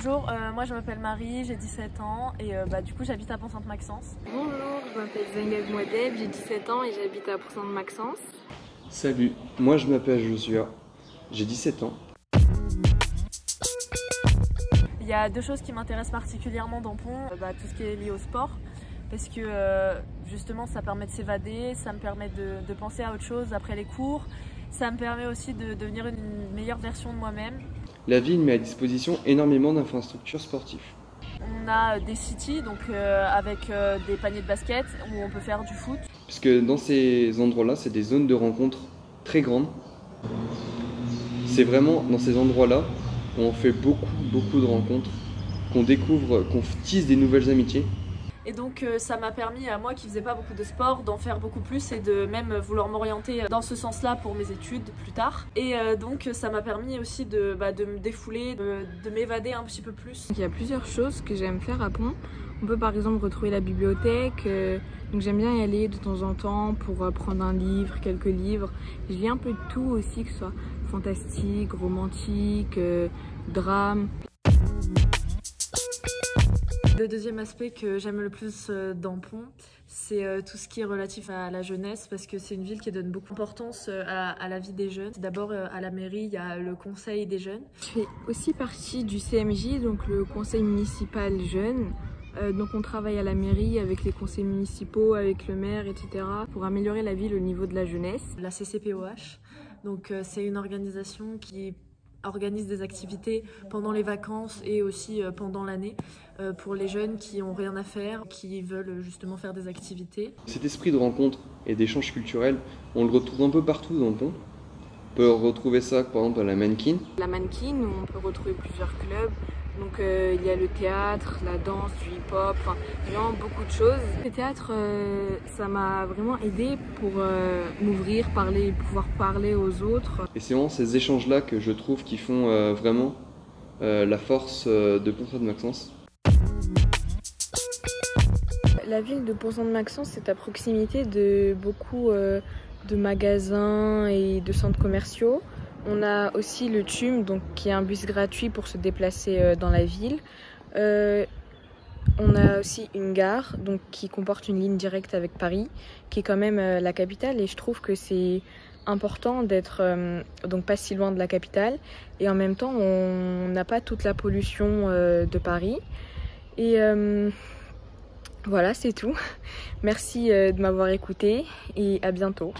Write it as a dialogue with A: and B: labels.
A: Bonjour, moi je m'appelle Marie, j'ai 17 ans et du coup j'habite à Pont-Sainte-Maxence.
B: Bonjour, je m'appelle Zainab Mouadeb, j'ai 17 ans et j'habite à Pont-Sainte-Maxence.
C: Salut, moi je m'appelle Joshua, j'ai 17 ans.
A: Il y a deux choses qui m'intéressent particulièrement dans Pont, tout ce qui est lié au sport. Parce que justement ça permet de s'évader, ça me permet de penser à autre chose après les cours. Ça me permet aussi de devenir une meilleure version de moi-même.
C: La ville met à disposition énormément d'infrastructures sportives.
A: On a des cities donc avec des paniers de basket où on peut faire du foot.
C: Puisque dans ces endroits-là, c'est des zones de rencontres très grandes. C'est vraiment dans ces endroits-là où on fait beaucoup de rencontres, qu'on découvre, qu'on tisse des nouvelles amitiés.
A: Et donc ça m'a permis à moi qui faisais pas beaucoup de sport d'en faire beaucoup plus et de même vouloir m'orienter dans ce sens-là pour mes études plus tard. Et donc ça m'a permis aussi de me défouler, de m'évader un petit peu plus.
B: Il y a plusieurs choses que j'aime faire à Pont. On peut par exemple retrouver la bibliothèque, donc j'aime bien y aller de temps en temps pour prendre un livre, quelques livres. Je lis un peu de tout aussi, que ce soit fantastique, romantique, drame.
A: Le deuxième aspect que j'aime le plus dans Pont, c'est tout ce qui est relatif à la jeunesse parce que c'est une ville qui donne beaucoup d'importance à la vie des jeunes. D'abord à la mairie, il y a le conseil des jeunes.
B: Je fais aussi partie du CMJ, donc le conseil municipal jeune. Donc on travaille à la mairie avec les conseils municipaux, avec le maire, etc. pour améliorer la ville au niveau de la jeunesse.
A: La CCPOH, donc c'est une organisation qui organise des activités pendant les vacances et aussi pendant l'année pour les jeunes qui n'ont rien à faire, qui veulent justement faire des activités.
C: Cet esprit de rencontre et d'échange culturel, on le retrouve un peu partout dans le Pont. On peut retrouver ça par exemple à la Mannequin.
B: La Mannequin, où on peut retrouver plusieurs clubs. Donc il y a le théâtre, la danse, du hip-hop, enfin vraiment beaucoup de choses. Le théâtre, ça m'a vraiment aidé pour m'ouvrir, parler, pouvoir parler aux autres.
C: Et c'est vraiment ces échanges-là que je trouve qui font vraiment la force de Pont-Sainte-Maxence.
B: La ville de Pont-Sainte-Maxence est à proximité de beaucoup de magasins et de centres commerciaux. On a aussi le TUM, donc, qui est un bus gratuit pour se déplacer dans la ville. On a aussi une gare donc, qui comporte une ligne directe avec Paris, qui est quand même la capitale. Et je trouve que c'est important d'être donc pas si loin de la capitale. Et en même temps, on n'a pas toute la pollution de Paris. Et voilà, c'est tout. Merci de m'avoir écouté et à bientôt.